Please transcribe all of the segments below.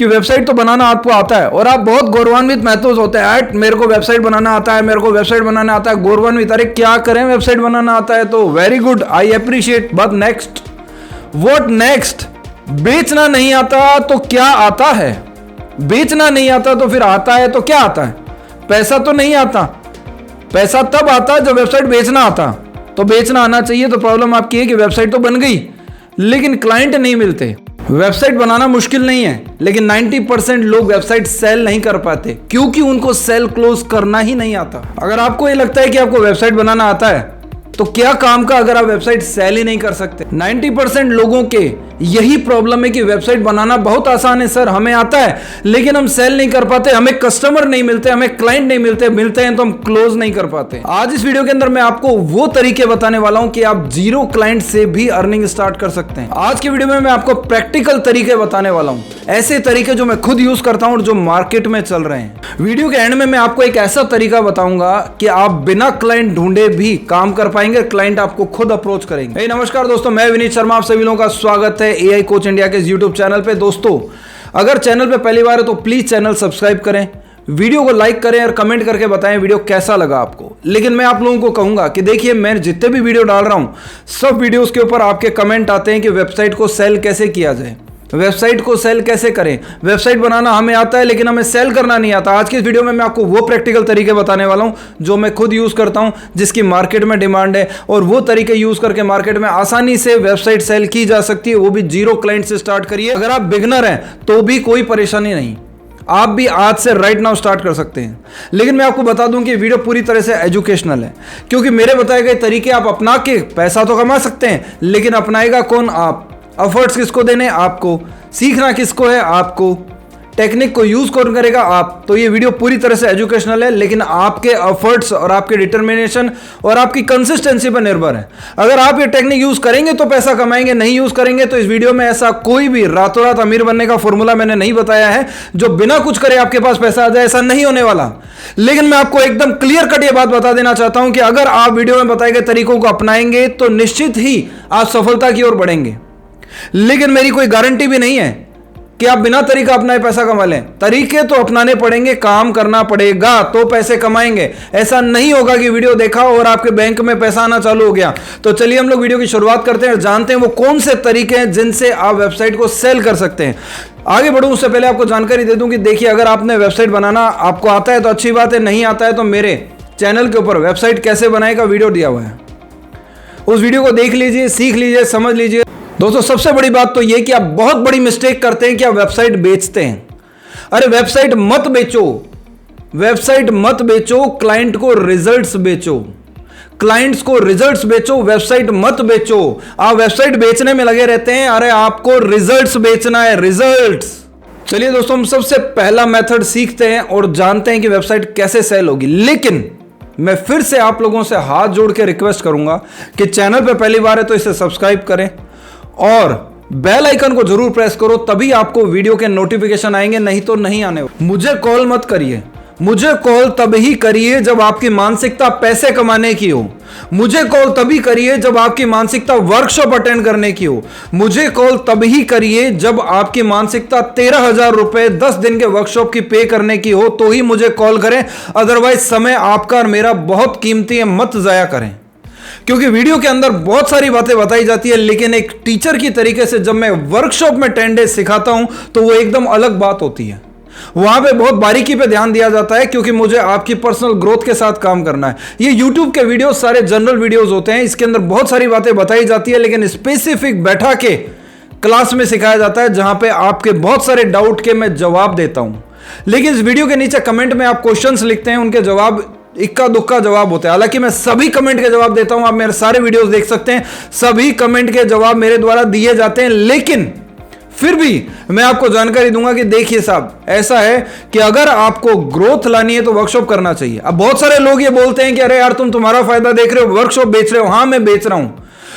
कि वेबसाइट तो बनाना आपको आता है और आप बहुत गौरवान्वित महसूस होते हैं, मेरे को वेबसाइट बनाना आता है, मेरे को वेबसाइट बनाना आता है, गौरवान्वित। अरे क्या करें, वेबसाइट बनाना आता है तो very good, I appreciate. But next, what next? बेचना नहीं आता तो क्या आता है? बेचना नहीं आता तो फिर आता है तो क्या आता है? पैसा तो नहीं आता। पैसा तब आता जब वेबसाइट बेचना आता, तो बेचना आना चाहिए। तो प्रॉब्लम आपकी है कि वेबसाइट तो बन गई लेकिन क्लाइंट नहीं मिलते। वेबसाइट बनाना मुश्किल नहीं है, लेकिन 90% लोग वेबसाइट सेल नहीं कर पाते क्योंकि उनको सेल क्लोज करना ही नहीं आता। अगर आपको ये लगता है कि आपको वेबसाइट बनाना आता है तो क्या काम का अगर आप वेबसाइट सेल ही नहीं कर सकते। 90% लोगों के यही प्रॉब्लम है कि वेबसाइट बनाना बहुत आसान है सर, हमें आता है, लेकिन हम सेल नहीं कर पाते, हमें कस्टमर नहीं मिलते, हमें क्लाइंट नहीं मिलते, मिलते हैं तो हम क्लोज नहीं कर पाते। आज इस वीडियो के अंदर मैं आपको वो तरीके बताने वाला हूं कि आप जीरो क्लाइंट से भी अर्निंग स्टार्ट कर सकते हैं। आज की वीडियो में मैं आपको प्रैक्टिकल तरीके बताने वाला हूं, ऐसे तरीके जो मैं खुद यूज करता हूं और जो मार्केट में चल रहे हैं। वीडियो के एंड में मैं आपको एक ऐसा तरीका बताऊंगा कि आप बिना क्लाइंट ढूंढे भी काम कर पाएंगे, क्लाइंट आपको खुद अप्रोच करेंगे। नमस्कार दोस्तों, मैं विनीत शर्मा, आप सभी लोगों का स्वागत है एआई कोच इंडिया के यूट्यूब चैनल पे। दोस्तों, अगर चैनल पे पहली बार है तो प्लीज चैनल सब्सक्राइब करें, वीडियो को लाइक करें और कमेंट करके बताएं वीडियो कैसा लगा आपको। लेकिन मैं आप लोगों को कहूंगा कि देखिए, मैं जितने भी वीडियो डाल रहा हूं सब वीडियोस के ऊपर आपके कमेंट आते हैं कि वेबसाइट को सेल कैसे किया जाए, वेबसाइट को सेल कैसे करें। वेबसाइट बनाना हमें आता है लेकिन हमें सेल करना नहीं आता। आज की इस वीडियो में मैं आपको वो प्रैक्टिकल तरीके बताने वाला हूं जो मैं खुद यूज करता हूं, जिसकी मार्केट में डिमांड है, और वो तरीके यूज करके मार्केट में आसानी से वेबसाइट सेल की जा सकती है, वो भी जीरो क्लाइंट से स्टार्ट करिए। अगर आप बिगनर हैं तो भी कोई परेशानी नहीं, आप भी आज से राइट नाउ स्टार्ट कर सकते हैं। लेकिन मैं आपको बता दूं कि वीडियो पूरी तरह से एजुकेशनल है, क्योंकि मेरे बताए गए तरीके आप अपना के पैसा तो कमा सकते हैं, लेकिन अपनाएगा कौन? आप। एफर्ट्स किसको देने? आपको। सीखना किसको है? आपको। टेक्निक को यूज कौन करेगा? आप। तो ये वीडियो पूरी तरह से एजुकेशनल है, लेकिन आपके एफर्ट्स और आपके डिटर्मिनेशन और आपकी कंसिस्टेंसी पर निर्भर है। अगर आप ये टेक्निक यूज करेंगे तो पैसा कमाएंगे, नहीं यूज करेंगे तो इस वीडियो में ऐसा कोई भी रातों रात अमीर बनने का फॉर्मूला मैंने नहीं बताया है जो बिना कुछ करे आपके पास पैसा आ जाए, ऐसा नहीं होने वाला। लेकिन मैं आपको एकदम क्लियर कट ये बात बता देना चाहता हूं कि अगर आप वीडियो में बताए गए तरीकों को अपनाएंगे तो निश्चित ही आप सफलता की ओर बढ़ेंगे। लेकिन मेरी कोई गारंटी भी नहीं है कि आप बिना तरीका अपनाए पैसा कमा लें। तरीके तो अपनाने पड़ेंगे, काम करना पड़ेगा तो पैसे कमाएंगे। ऐसा नहीं होगा कि वीडियो देखा और आपके बैंक में पैसा आना चालू हो गया। तो चलिए हम लोग वीडियो की शुरुआत करते हैं और जानते हैं वो कौन से तरीके हैं जिनसे आप वेबसाइट को सेल कर सकते हैं। आगे बढ़ूं उससे पहले आपको जानकारी दे दूं कि देखिए, अगर आपने वेबसाइट बनाना आपको आता है तो अच्छी बात है, नहीं आता है तो मेरे चैनल के ऊपर वेबसाइट कैसे बनाए का वीडियो दिया हुआ है, उस वीडियो को देख लीजिए, सीख लीजिए, समझ लीजिए। दोस्तों, सबसे बड़ी बात तो यह कि आप बहुत बड़ी मिस्टेक करते हैं कि आप वेबसाइट बेचते हैं। अरे वेबसाइट मत बेचो, वेबसाइट मत बेचो, क्लाइंट को रिजल्ट्स बेचो, क्लाइंट्स को रिजल्ट्स बेचो, वेबसाइट मत बेचो। आप वेबसाइट बेचने में लगे रहते हैं, अरे आपको रिजल्ट्स बेचना है, रिजल्ट्स। चलिए दोस्तों, हम सबसे पहला मेथड सीखते हैं और जानते हैं कि वेबसाइट कैसे सेल होगी। लेकिन मैं फिर से आप लोगों से हाथ जोड़ के रिक्वेस्ट करूंगा कि चैनल पे पहली बार है तो इसे सब्सक्राइब करें और बेल आइकन को जरूर प्रेस करो, तभी आपको वीडियो के नोटिफिकेशन आएंगे, नहीं तो नहीं आने। मुझे कॉल मत करिए, मुझे कॉल तभी करिए जब आपकी मानसिकता पैसे कमाने की हो। मुझे कॉल तभी करिए जब आपकी मानसिकता वर्कशॉप अटेंड करने की हो। मुझे कॉल तभी करिए जब आपकी मानसिकता 13,000 रुपए 10 दिन के वर्कशॉप की पे करने की हो, तो ही मुझे कॉल करें। अदरवाइज समय आपका और मेरा बहुत कीमती है, मत जाया करें। क्योंकि वीडियो के अंदर बहुत सारी बातें बताई जाती है, लेकिन एक टीचर की तरीके से जब मैं वर्कशॉप में 10 डेज सिखाता हूं तो वो एकदम अलग बात होती है। वहां पे बहुत बारीकी पे ध्यान दिया जाता है, क्योंकि मुझे आपकी पर्सनल ग्रोथ के साथ काम करना है। ये YouTube के वीडियो सारे जनरल वीडियोस होते हैं, इसके अंदर बहुत सारी बातें बताई जाती है, लेकिन स्पेसिफिक बैठा के क्लास में सिखाया जाता है, जहां पे आपके बहुत सारे डाउट के मैं जवाब देता हूं। लेकिन इस वीडियो के नीचे कमेंट में आप क्वेश्चंस लिखते हैं, उनके जवाब इक्का दुक्का जवाब होता है। हालांकि मैं सभी कमेंट के जवाब देता हूं, आप मेरे सारे वीडियोस देख सकते हैं, सभी कमेंट के जवाब मेरे द्वारा दिए जाते हैं। लेकिन फिर भी मैं आपको जानकारी दूंगा कि देखिए साहब, ऐसा है कि अगर आपको ग्रोथ लानी है तो वर्कशॉप करना चाहिए। अब बहुत सारे लोग ये बोलते हैं कि अरे यार, तुम्हारा फायदा देख रहे हो, वर्कशॉप बेच रहे हो। हाँ, मैं बेच रहा हूं।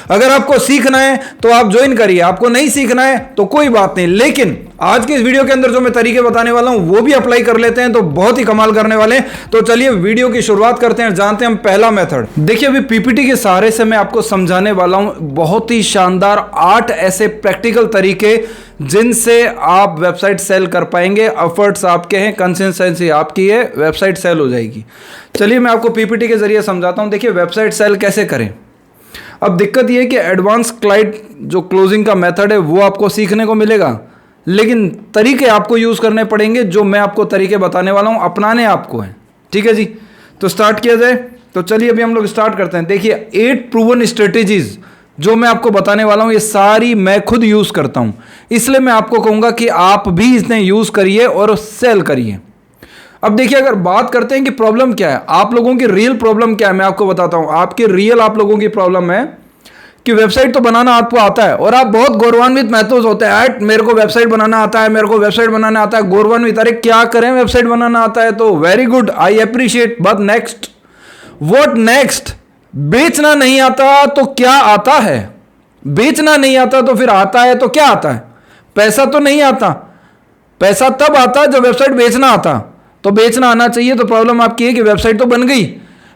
अगर आपको सीखना है तो आप ज्वाइन करिए, आपको नहीं सीखना है तो कोई बात नहीं। लेकिन आज के इस वीडियो के अंदर जो मैं तरीके बताने वाला हूं वो भी अप्लाई कर लेते हैं तो बहुत ही कमाल करने वाले हैं। तो चलिए वीडियो की शुरुआत करते हैं, जानते हैं हम पहला मेथड। देखिए, अभी पीपीटी के सहारे से मैं आपको समझाने वाला हूं बहुत ही शानदार 8 ऐसे प्रैक्टिकल तरीके जिनसे आप वेबसाइट सेल कर पाएंगे। एफर्ट्स आपके हैं, कंसिस्टेंसी आपकी है, वेबसाइट सेल हो जाएगी। चलिए मैं आपको पीपीटी के जरिए समझाता हूं। देखिए वेबसाइट सेल कैसे करें। अब दिक्कत यह है कि एडवांस क्लाइंट जो क्लोजिंग का मेथड है वो आपको सीखने को मिलेगा, लेकिन तरीके आपको यूज करने पड़ेंगे। जो मैं आपको तरीके बताने वाला हूं अपनाने आपको है। ठीक है जी, तो स्टार्ट किया जाए। तो चलिए अभी हम लोग स्टार्ट करते हैं। देखिए 8 प्रूवन स्ट्रेटेजीज जो मैं आपको बताने वाला हूं ये सारी मैं खुद यूज करता हूं, इसलिए मैं आपको कहूंगा कि आप भी इन्हें यूज करिए और सेल करिए। अब देखिए अगर बात करते हैं कि प्रॉब्लम क्या है, आप लोगों की रियल प्रॉब्लम क्या है, मैं आपको बताता हूं। आपकी रियल आप लोगों की प्रॉब्लम है कि वेबसाइट तो बनाना आपको आता है और आप बहुत गौरवान्वित महसूस होते हैं, मेरे को वेबसाइट बनाना आता है, मेरे को वेबसाइट बनाना आता है, गौरवान्वित। अरे क्या करें, वेबसाइट बनाना आता है तो very good, I appreciate. But next, what next? बेचना नहीं आता तो क्या आता है? बेचना नहीं आता तो फिर आता है तो क्या आता है? पैसा तो नहीं आता। पैसा तब आता जब वेबसाइट बेचना आता, तो बेचना आना चाहिए। तो प्रॉब्लम आपकी है कि वेबसाइट तो बन गई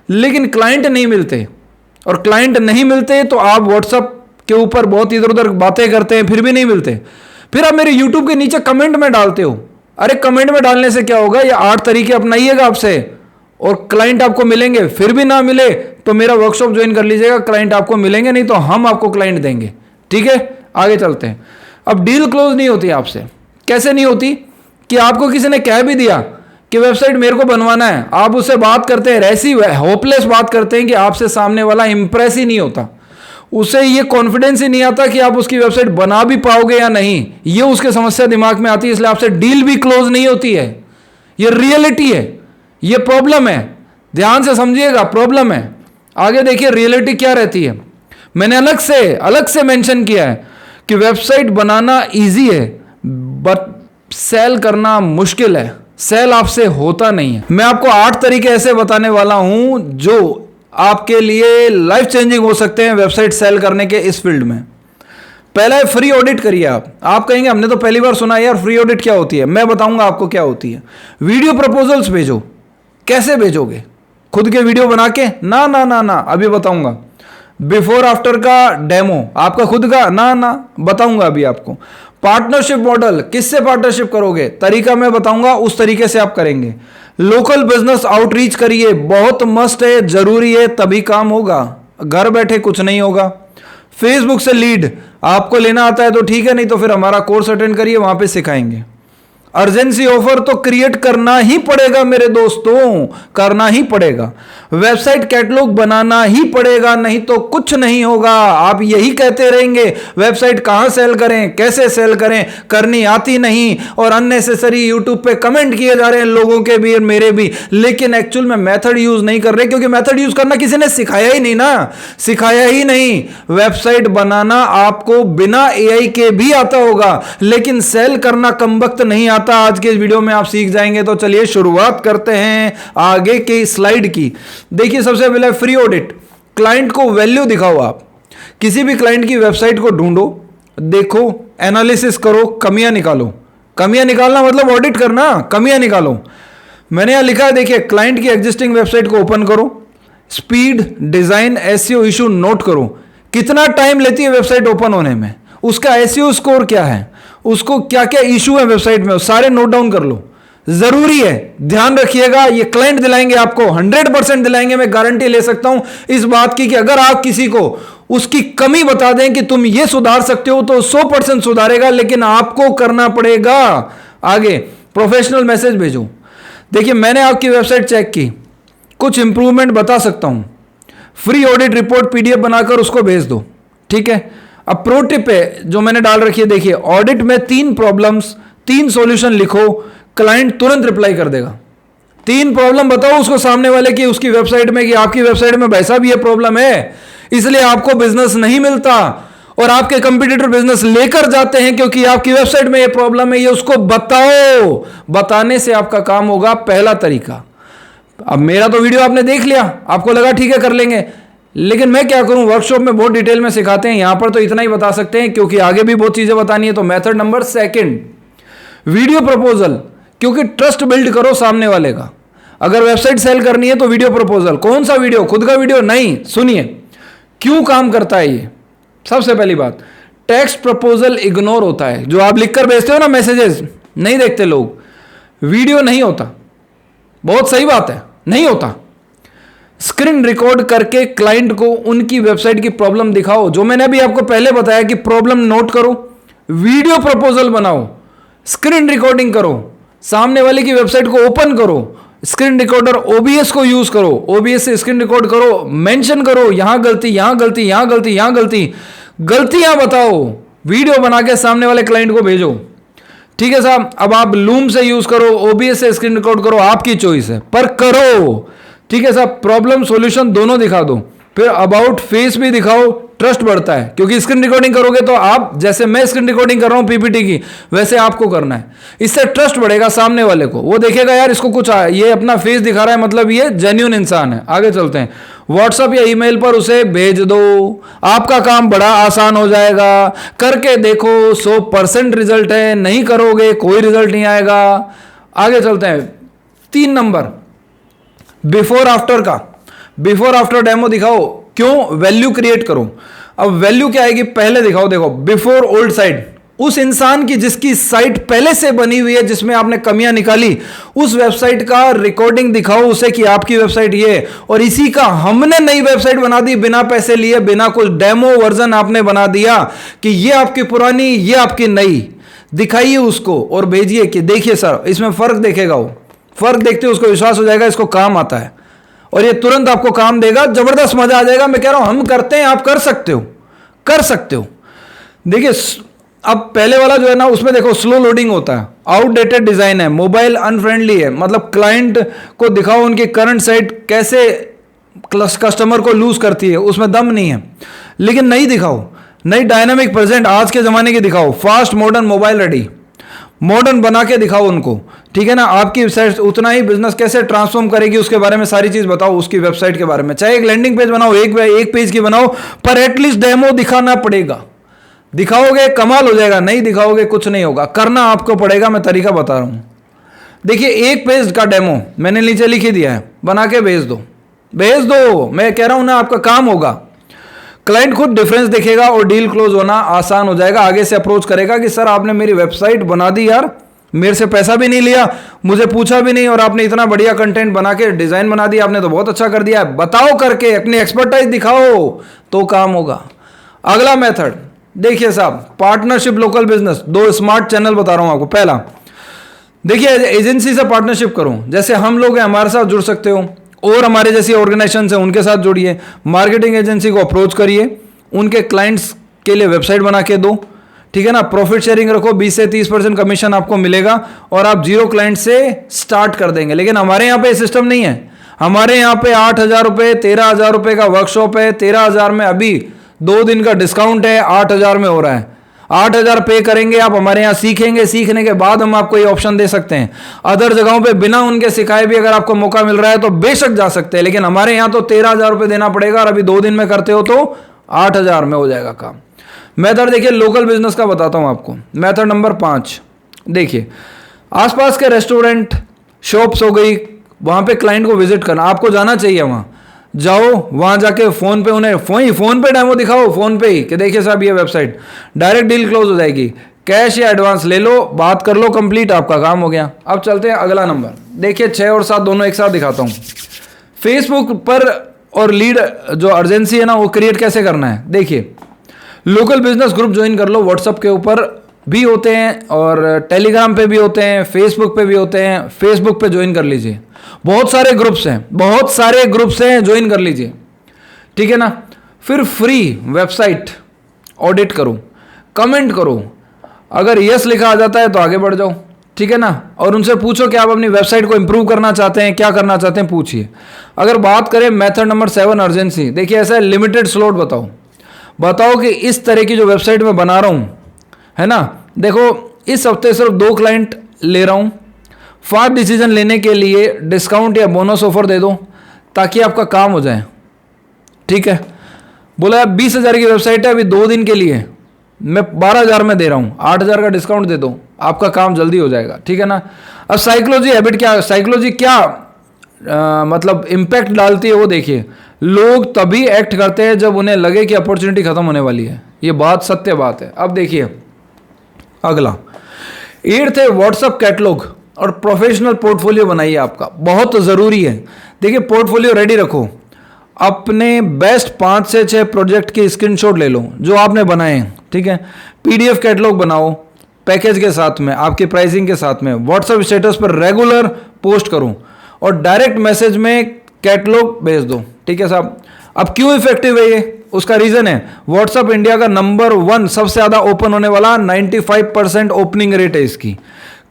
लेकिन क्लाइंट नहीं मिलते, और क्लाइंट नहीं मिलते तो आप व्हाट्सएप के ऊपर बहुत इधर उधर बातें करते हैं फिर भी नहीं मिलते। फिर आप मेरे यूट्यूब के नीचे कमेंट में डालते हो। अरे कमेंट में डालने से क्या होगा? ये 8 तरीके अपनाइएगा आपसे और क्लाइंट आपको मिलेंगे। फिर भी ना मिले तो मेरा वर्कशॉप ज्वाइन कर लीजिएगा, क्लाइंट आपको मिलेंगे नहीं तो हम आपको क्लाइंट देंगे। ठीक है, आगे चलते हैं। अब डील क्लोज नहीं होती आपसे। कैसे नहीं होती? कि आपको किसी ने कह भी दिया कि वेबसाइट मेरे को बनवाना है, आप उससे बात करते हैं, ऐसी होपलेस बात करते हैं कि आपसे सामने वाला इंप्रेस ही नहीं होता, उसे ये कॉन्फिडेंस ही नहीं आता कि आप उसकी वेबसाइट बना भी पाओगे या नहीं। ये उसके समस्या दिमाग में आती है, इसलिए आपसे डील भी क्लोज नहीं होती है। ये रियलिटी है, ये प्रॉब्लम है, ध्यान से समझिएगा, प्रॉब्लम है। आगे देखिए रियलिटी क्या रहती है। मैंने अलग से मेंशन किया है कि वेबसाइट बनाना इजी है बट सेल करना मुश्किल है। सेल आपसे होता नहीं है। मैं आपको 8 तरीके ऐसे बताने वाला हूं जो आपके लिए लाइफ चेंजिंग हो सकते हैं वेबसाइट सेल करने के इस फील्ड में। पहला है फ्री ऑडिट करिए। आप कहेंगे हमने तो पहली बार सुना है यार, फ्री ऑडिट क्या होती है? मैं बताऊंगा आपको क्या होती है। वीडियो प्रपोजल्स भेजो। कैसे भेजोगे? खुद के वीडियो बना के? ना ना ना ना, अभी बताऊंगा। बिफोर आफ्टर का डेमो आपका खुद का? ना ना, बताऊंगा अभी आपको। पार्टनरशिप मॉडल, किससे पार्टनरशिप करोगे? तरीका मैं बताऊंगा, उस तरीके से आप करेंगे। लोकल बिजनेस आउटरीच करिए, बहुत मस्ट है, जरूरी है, तभी काम होगा, घर बैठे कुछ नहीं होगा। फेसबुक से लीड आपको लेना आता है तो ठीक है, नहीं तो फिर हमारा कोर्स अटेंड करिए, वहां पे सिखाएंगे। अर्जेंसी ऑफर तो क्रिएट करना ही पड़ेगा मेरे दोस्तों, करना ही पड़ेगा। वेबसाइट कैटलॉग बनाना ही पड़ेगा, नहीं तो कुछ नहीं होगा। आप यही कहते रहेंगे वेबसाइट कहां सेल करें, कैसे सेल करें, करनी आती नहीं, और अननेसेसरी यूट्यूब पे कमेंट किए जा रहे हैं लोगों के भी और मेरे भी, लेकिन एक्चुअल में मेथड यूज नहीं कर रहे, क्योंकि मेथड यूज करना किसी ने सिखाया ही नहीं ना, सिखाया ही नहीं। वेबसाइट बनाना आपको बिना एआई के भी आता होगा, लेकिन सेल करना कमबख्त नहीं आता। आज के इस वीडियो में आप सीख जाएंगे। तो चलिए शुरुआत करते हैं आगे की स्लाइड की। देखिए सबसे पहले फ्री ऑडिट। क्लाइंट को वैल्यू दिखाओ। आप किसी भी क्लाइंट की वेबसाइट को ढूंढो, देखो, एनालिसिस करो, कमियां निकालो। कमियां निकालना मतलब ऑडिट करना, कमियां निकालो। मैंने यहां लिखा है, देखिए, क्लाइंट की एग्जिस्टिंग वेबसाइट को ओपन करो, speed, design, SEO issue note करो। कितना टाइम लेती है वेबसाइट ओपन होने में, उसका एसईओ स्कोर क्या है, उसको क्या क्या इशू है वेबसाइट में, सारे नोट डाउन कर लो। जरूरी है, ध्यान रखिएगा। ये क्लाइंट दिलाएंगे आपको, 100% दिलाएंगे। मैं गारंटी ले सकता हूं इस बात की कि अगर आप किसी को उसकी कमी बता दें कि तुम ये सुधार सकते हो तो 100% सुधारेगा, लेकिन आपको करना पड़ेगा। आगे प्रोफेशनल मैसेज भेजो। देखिए मैंने आपकी वेबसाइट चेक की, कुछ इंप्रूवमेंट बता सकता हूं। फ्री ऑडिट रिपोर्ट पीडीएफ बनाकर उसको भेज दो। ठीक है, अब प्रो टिप है जो मैंने डाल रखी है, देखिए, ऑडिट में 3 प्रॉब्लम्स, 3 सॉल्यूशन लिखो, क्लाइंट तुरंत रिप्लाई कर देगा। 3 प्रॉब्लम बताओ उसको सामने वाले की, उसकी वेबसाइट में, कि आपकी वेबसाइट में भाई साहब ये प्रॉब्लम है, इसलिए आपको बिजनेस नहीं मिलता, और आपके कंपटीटर बिजनेस लेकर जाते हैं क्योंकि आपकी वेबसाइट में ये प्रॉब्लम है। ये उसको बताओ, बताने से आपका काम होगा। पहला तरीका। अब मेरा तो वीडियो आपने देख लिया, आपको लगा ठीक है कर लेंगे, लेकिन मैं क्या करूं, वर्कशॉप में बहुत डिटेल में सिखाते हैं, यहां पर तो इतना ही बता सकते हैं क्योंकि आगे भी बहुत चीजें बतानी है। तो मेथड नंबर 2, वीडियो प्रपोजल, क्योंकि ट्रस्ट बिल्ड करो सामने वाले का। अगर वेबसाइट सेल करनी है तो वीडियो प्रपोजल। कौन सा वीडियो? खुद का वीडियो नहीं। सुनिए क्यों काम करता है ये। सबसे पहली बात, टेक्स्ट प्रपोजल इग्नोर होता है, जो आप लिखकर भेजते हो ना मैसेजेस, नहीं देखते लोग। वीडियो नहीं होता, बहुत सही बात है, नहीं होता। स्क्रीन रिकॉर्ड करके क्लाइंट को उनकी वेबसाइट की प्रॉब्लम दिखाओ, जो मैंने अभी आपको पहले बताया कि प्रॉब्लम नोट करो, वीडियो प्रपोजल बनाओ, स्क्रीन रिकॉर्डिंग करो, सामने वाले की वेबसाइट को ओपन करो, स्क्रीन रिकॉर्डर ओबीएस को यूज करो, ओबीएस से स्क्रीन रिकॉर्ड करो, मेंशन करो यहां गलती, यहां गलती, यहां गलती, यहां गलती, गलतियां बताओ, वीडियो बना के सामने वाले क्लाइंट को भेजो। ठीक है साहब, अब आप लूम से यूज करो, ओबीएस से स्क्रीन रिकॉर्ड करो, आपकी चॉइस है, पर करो। ठीक है साहब, प्रॉब्लम सॉल्यूशन दोनों दिखा दो, फिर अबाउट फेस भी दिखाओ, ट्रस्ट बढ़ता है। क्योंकि स्क्रीन रिकॉर्डिंग करोगे तो आप, जैसे मैं स्क्रीन रिकॉर्डिंग कर रहा हूं पीपीटी की, वैसे आपको करना है, इससे ट्रस्ट बढ़ेगा सामने वाले को, वो देखेगा यार इसको कुछ ये अपना फेस दिखा रहा है, मतलब ये जेन्युइन इंसान है। आगे चलते हैं, व्हाट्सएप या ईमेल पर उसे भेज दो, आपका काम बड़ा आसान हो जाएगा, करके देखो 100% रिजल्ट है, नहीं करोगे कोई रिजल्ट नहीं आएगा। आगे चलते हैं, 3 नंबर बिफोर आफ्टर का, बिफोर आफ्टर डेमो दिखाओ, क्यों, वैल्यू क्रिएट करो। अब वैल्यू क्या आएगी, पहले दिखाओ, देखो बिफोर ओल्ड साइट, उस इंसान की जिसकी साइट पहले से बनी हुई है, जिसमें आपने कमियां निकाली, उस वेबसाइट का रिकॉर्डिंग दिखाओ उसे कि आपकी वेबसाइट ये, और इसी का हमने नई वेबसाइट बना दी, बिना पैसे लिए, बिना कुछ, डेमो वर्जन आपने बना दिया कि ये आपकी पुरानी, ये आपकी नई, दिखाइए उसको और भेजिए कि देखिए सर इसमें फर्क देखेगा, वो फर्क देखते उसको विश्वास हो जाएगा इसको काम आता है, और ये तुरंत आपको काम देगा, जबरदस्त मजा आ जाएगा। मैं कह रहा हूं हम करते हैं, आप कर सकते हो, कर सकते हो। देखिए अब पहले वाला जो है ना, उसमें देखो स्लो लोडिंग होता है, आउटडेटेड डिजाइन है, मोबाइल अनफ्रेंडली है, मतलब क्लाइंट को दिखाओ उनकी करंट साइट कैसे कस्टमर को लूज करती है, उसमें दम नहीं है। लेकिन नहीं दिखाओ, नई डायनामिक प्रेजेंट आज के जमाने की दिखाओ, fast modern mobile ready, modern बना के दिखाओ उनको। ठीक है ना, आपकी वेबसाइट उतना ही बिजनेस कैसे ट्रांसफॉर्म करेगी उसके बारे में सारी चीज बताओ, उसकी वेबसाइट के बारे में। चाहे एक लैंडिंग पेज बनाओ, एक पेज की बनाओ, पर एटलीस्ट डेमो दिखाना पड़ेगा। दिखाओगे कमाल हो जाएगा, नहीं दिखाओगे कुछ नहीं होगा, करना आपको पड़ेगा। मैं तरीका बता रहा हूं, देखिए एक पेज का डेमो मैंने नीचे लिख ही दिया है, बना के भेज दो, भेज दो। मैं कह रहा हूं ना, आपका काम होगा, क्लाइंट खुद डिफरेंस देखेगा और डील क्लोज होना आसान हो जाएगा। आगे से अप्रोच करेगा कि सर आपने मेरी वेबसाइट बना दी यार, मेरे से पैसा भी नहीं लिया, मुझे पूछा भी नहीं, और आपने इतना बढ़िया कंटेंट बना के डिजाइन बना दिया, आपने तो बहुत अच्छा कर दिया है, बताओ करके अपनी एक्सपर्टाइज दिखाओ तो काम होगा। अगला मेथड देखिए साहब, partnership local business, 2 smart channel बता रहा हूं आपको। पहला देखिए, एजेंसी से पार्टनरशिप करो, जैसे हम लोग हैं हमारे साथ जुड़ सकते हो, और हमारे जैसी ऑर्गेनाइजेशन है उनके साथ जुड़िए, मार्केटिंग एजेंसी को अप्रोच करिए, उनके क्लाइंट्स के लिए वेबसाइट बना के दो। ठीक है ना, प्रॉफिट शेयरिंग रखो, 20 से 30% कमीशन आपको मिलेगा, और आप 0 क्लाइंट से स्टार्ट कर देंगे। लेकिन हमारे यहाँ पे सिस्टम नहीं है, हमारे यहाँ पे 8,000 रुपये, 13,000 रुपये का वर्कशॉप है, 13,000 में अभी 2 दिन का डिस्काउंट है, 8,000 में हो रहा है। 8,000 पे करेंगे आप, हमारे यहाँ सीखेंगे, सीखने के बाद हम आपको ये ऑप्शन दे सकते हैं। अदर जगहों पे बिना उनके सिखाए भी अगर आपको मौका मिल रहा है तो बेशक जा सकते हैं, लेकिन हमारे यहाँ तो 13,000 रुपये देना पड़ेगा, और अभी 2 दिन में करते हो तो 8,000 में हो जाएगा काम। मेथड देखिए लोकल बिजनेस का बताता हूँ आपको। मेथड नंबर 5 देखिए, आसपास के रेस्टोरेंट शॉप्स हो गई, वहाँ पे क्लाइंट को विजिट करना, आपको जाना चाहिए, वहाँ जाओ, वहां जाके फोन पे उन्हें फोन पे डेमो दिखाओ, फोन पे ही कि देखिए साहब ये वेबसाइट, डायरेक्ट डील क्लोज हो जाएगी। कैश या एडवांस ले लो, बात कर लो, कंप्लीट, आपका काम हो गया। अब चलते हैं अगला नंबर, देखिए 6 और 7 दोनों एक साथ दिखाता हूँ। फेसबुक पर और लीड जो अर्जेंसी है ना, वो क्रिएट कैसे करना है। देखिए लोकल बिजनेस ग्रुप ज्वाइन कर लो, व्हाट्सएप के ऊपर भी होते हैं और टेलीग्राम पे भी होते हैं, फेसबुक पे भी होते हैं। फेसबुक पे ज्वाइन कर लीजिए, बहुत सारे ग्रुप्स हैं, बहुत सारे ग्रुप्स हैं, ज्वाइन कर लीजिए। ठीक है ना, फिर फ्री वेबसाइट ऑडिट करो, कमेंट करो, अगर यस लिखा आ जाता है तो आगे बढ़ जाओ। ठीक है ना, और उनसे पूछो कि आप अपनी वेबसाइट को इंप्रूव करना चाहते हैं, क्या करना चाहते हैं, पूछिए। अगर बात करें मेथड नंबर 7 अर्जेंसी, देखिए ऐसा लिमिटेड स्लॉट बताओ कि इस तरह की जो वेबसाइट मैं बना रहा हूँ, है ना, देखो इस हफ्ते सिर्फ 2 क्लाइंट ले रहा हूँ, फास्ट डिसीजन लेने के लिए डिस्काउंट या बोनस ऑफर दे दो ताकि आपका काम हो जाए। ठीक है, बोला 20,000 की वेबसाइट है, अभी 2 दिन के लिए मैं 12,000 में दे रहा हूँ, 8,000 का डिस्काउंट दे दो, आपका काम जल्दी हो जाएगा। ठीक है ना। अब साइकोलॉजी हैबिट क्या, साइकोलॉजी क्या मतलब इम्पैक्ट डालती है वो देखिए। लोग तभी एक्ट करते हैं जब उन्हें लगे कि अपॉर्चुनिटी खत्म होने वाली है। ये बात सत्य बात है। अब देखिए अगला 8th है व्हाट्सएप कैटलॉग और प्रोफेशनल पोर्टफोलियो बनाइए, आपका बहुत ज़रूरी है। देखिए पोर्टफोलियो रेडी रखो, अपने बेस्ट 5 से 6 प्रोजेक्ट की स्क्रीनशॉट ले लो जो आपने बनाए हैं, ठीक है। पीडीएफ कैटलॉग बनाओ पैकेज के साथ में, आपकी प्राइसिंग के साथ में, व्हाट्सएप स्टेटस पर रेगुलर पोस्ट करो और डायरेक्ट मैसेज में कैटलॉग भेज दो, ठीक है साहब। अब क्यों इफेक्टिव है ये, उसका रीजन है व्हाट्सएप इंडिया का नंबर 1 सबसे ज़्यादा ओपन होने वाला 95% ओपनिंग रेट है इसकी।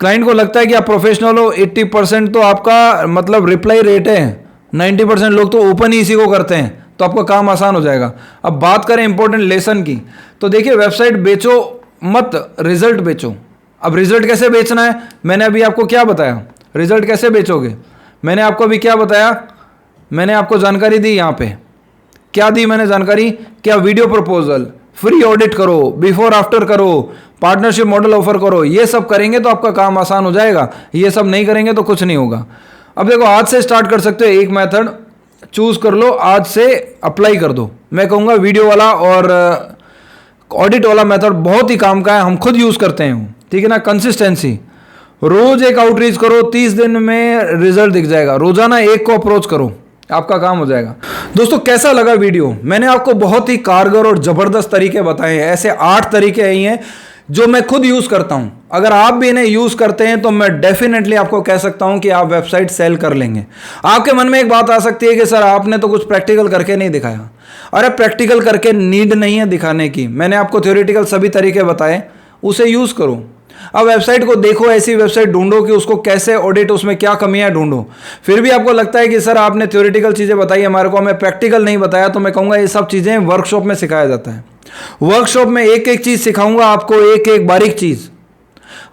क्लाइंट को लगता है कि आप प्रोफेशनल हो, 80% तो आपका मतलब रिप्लाई रेट है, 90% लोग तो ओपन ही इसी को करते हैं, तो आपका काम आसान हो जाएगा। अब बात करें इंपॉर्टेंट लेसन की, तो देखिए वेबसाइट बेचो मत, रिजल्ट बेचो। अब रिजल्ट कैसे बेचना है, मैंने अभी आपको क्या बताया, रिजल्ट कैसे बेचोगे, मैंने आपको अभी क्या बताया, मैंने आपको जानकारी दी। यहाँ पे क्या दी मैंने जानकारी, क्या वीडियो प्रपोजल, फ्री ऑडिट करो, बिफोर आफ्टर करो, पार्टनरशिप मॉडल ऑफर करो, ये सब करेंगे तो आपका काम आसान हो जाएगा। ये सब नहीं करेंगे तो कुछ नहीं होगा। अब देखो आज से स्टार्ट कर सकते हो, एक मेथड चूज कर लो, आज से अप्लाई कर दो। मैं कहूँगा वीडियो वाला और ऑडिट वाला मेथड बहुत ही काम का है, हम खुद यूज करते हैं, ठीक है ना। कंसिस्टेंसी, रोज एक आउटरीच करो, 30 दिन में रिजल्ट दिख जाएगा। रोजाना एक को अप्रोच करो, आपका काम हो जाएगा। दोस्तों कैसा लगा वीडियो, मैंने आपको बहुत ही कारगर और जबरदस्त तरीके बताए हैं। ऐसे 8 तरीके ही हैं जो मैं खुद यूज करता हूं। अगर आप भी इन्हें यूज करते हैं तो मैं डेफिनेटली आपको कह सकता हूं कि आप वेबसाइट सेल कर लेंगे। आपके मन में एक बात आ सकती है कि सर आपने तो कुछ प्रैक्टिकल करके नहीं दिखाया। अरे प्रैक्टिकल करके नीड नहीं है दिखाने की, मैंने आपको थ्योरेटिकल सभी तरीके बताए, उसे यूज करो। अब वेबसाइट को देखो, ऐसी वेबसाइट ढूंढो कि उसको कैसे ऑडिट, उसमें क्या कमियां ढूंढो। फिर भी आपको लगता है कि सर आपने थ्योरेटिकल चीजें बताई हमारे को, हमें प्रैक्टिकल नहीं बताया, तो मैं कहूंगा ये सब चीजें वर्कशॉप में सिखाया जाता है। वर्कशॉप में एक एक चीज सिखाऊंगा आपको, एक एक बारीक चीज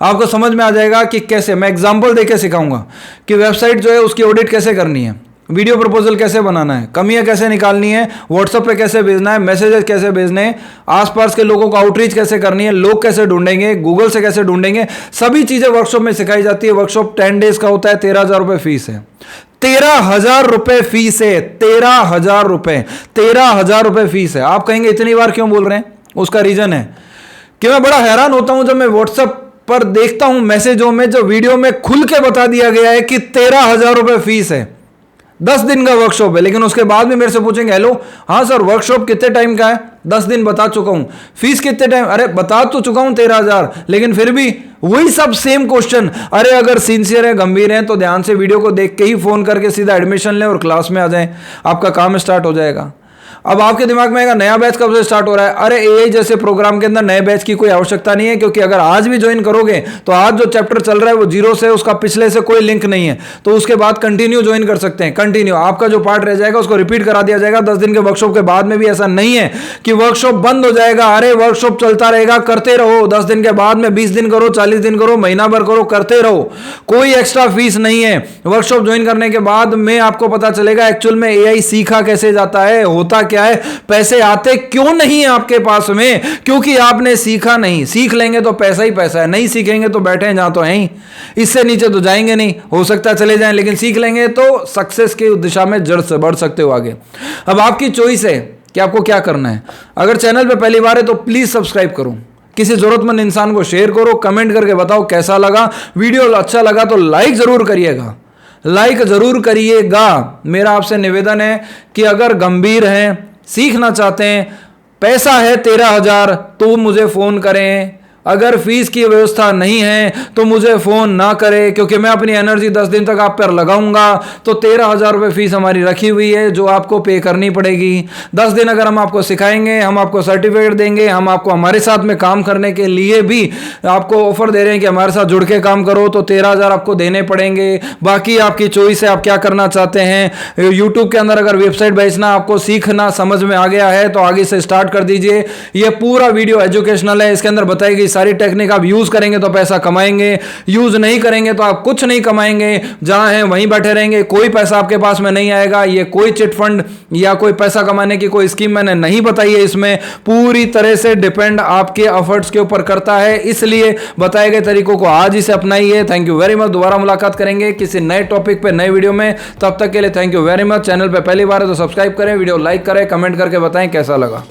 आपको समझ में आ जाएगा कि कैसे। मैं एग्जांपल देके सिखाऊंगा कि वेबसाइट जो है उसकी ऑडिट कैसे करनी है, वीडियो प्रपोजल कैसे बनाना है, कमियां कैसे निकालनी है, व्हाट्सएप पे कैसे भेजना है, मैसेजेस कैसे भेजने हैं, आसपास के लोगों को आउटरीच कैसे करनी है, लोग कैसे ढूंढेंगे, गूगल से कैसे ढूंढेंगे, सभी चीजें वर्कशॉप में सिखाई जाती है। वर्कशॉप 10 डेज का होता है, 13,000 रुपए फीस है। 13,000 रुपए फीस है, 13,000 रुपए, 13,000 रुपए फीस है। आप कहेंगे इतनी बार क्यों बोल रहे हैं, उसका रीजन है कि मैं बड़ा हैरान होता हूं जब मैं व्हाट्सएप पर देखता हूं मैसेजों में, जो वीडियो में खुल के बता दिया गया है कि 13,000 रुपए फीस है। 10 दिन का वर्कशॉप है, लेकिन उसके बाद भी मेरे से पूछेंगे हेलो हाँ सर वर्कशॉप कितने टाइम का है, 10 दिन बता चुका हूं, फीस कितने टाइम, अरे बता तो चुका हूं 13,000, लेकिन फिर भी वही सब सेम क्वेश्चन। अरे अगर सिंसियर है, गंभीर है, तो ध्यान से वीडियो को देख के ही फोन करके सीधा एडमिशन लें और क्लास में आ जाएं, आपका काम स्टार्ट हो जाएगा। अब आपके दिमाग में आएगा नया बैच कब से स्टार्ट हो रहा है। अरे एआई जैसे प्रोग्राम के अंदर नए बैच की कोई आवश्यकता नहीं है, क्योंकि अगर आज भी ज्वाइन करोगे तो आज जो चैप्टर चल रहा है वो 0 से, उसका पिछले से कोई लिंक नहीं है, तो उसके बाद कंटिन्यू ज्वाइन कर सकते हैं। कंटिन्यू आपका जो पार्ट रह जाएगा उसको रिपीट करा दिया जाएगा 10 दिन के वर्कशॉप के बाद में भी। ऐसा नहीं है कि वर्कशॉप बंद हो जाएगा, अरे वर्कशॉप चलता रहेगा, करते रहो। 10 दिन के बाद में 20 दिन करो, 40 दिन करो, महीना भर करो, करते रहो, कोई एक्स्ट्रा फीस नहीं है। वर्कशॉप ज्वाइन करने के बाद में आपको पता चलेगा एक्चुअल में एआई सीखा कैसे जाता है, होता क्या है, पैसे आते क्यों नहीं है आपके पास में, क्योंकि आपने सीखा नहीं। सीख लेंगे तो पैसा ही पैसा है, नहीं सीखेंगे तो बैठे हैं जहां तो हैं ही, इससे नीचे तो जाएंगे नहीं। हो सकता है चले जाएं, लेकिन सीख लेंगे तो सक्सेस की दिशा में जड़ से बढ़ सकते हो आगे। अब आपकी चॉइस है कि आपको क्या करना है। अगर चैनल पे पहली बार है तो प्लीज सब्सक्राइब करो, किसी जरूरतमंद इंसान को शेयर करो, कमेंट करके बताओ कैसा लगा वीडियो। अच्छा लगा तो लाइक जरूर करिएगा, लाइक जरूर करिएगा। मेरा आपसे निवेदन है कि अगर गंभीर हैं, सीखना चाहते हैं, पैसा है 13,000 तो मुझे फोन करें। अगर फीस की व्यवस्था नहीं है तो मुझे फोन ना करें, क्योंकि मैं अपनी एनर्जी 10 दिन तक आप पर लगाऊंगा। तो 13,000 रुपये फीस हमारी रखी हुई है जो आपको पे करनी पड़ेगी। 10 दिन अगर हम आपको सिखाएंगे, हम आपको सर्टिफिकेट देंगे, हम आपको हमारे साथ में काम करने के लिए भी आपको ऑफर दे रहे हैं कि हमारे साथ जुड़ के काम करो, तो 13,000 आपको देने पड़ेंगे। बाकी आपकी चॉइस है, आप क्या करना चाहते हैं। यूट्यूब के अंदर अगर वेबसाइट बेचना आपको सीखना समझ में आ गया है तो आगे से स्टार्ट कर दीजिए। ये पूरा वीडियो एजुकेशनल है, इसके अंदर बताई गई सारी टेक्निक आप यूज करेंगे तो पैसा कमाएंगे, यूज नहीं करेंगे तो आप कुछ नहीं कमाएंगे, जहां हैं वहीं बैठे रहेंगे, कोई पैसा आपके पास में नहीं आएगा। ये कोई चिट फंड या कोई पैसा कमाने की कोई स्कीम मैंने नहीं बताई है, इसमें पूरी तरह से डिपेंड आपके एफर्ट्स के ऊपर करता है, इसलिए बताए गए तरीकों को आज ही से अपनाइए। Thank you very much. दोबारा मुलाकात करेंगे किसी नए टॉपिक पे नए वीडियो में, तब तक के लिए thank you very much. Channel पे पहली बार है तो सब्सक्राइब करें, वीडियो लाइक करें, कमेंट करके बताएं कैसा लगा।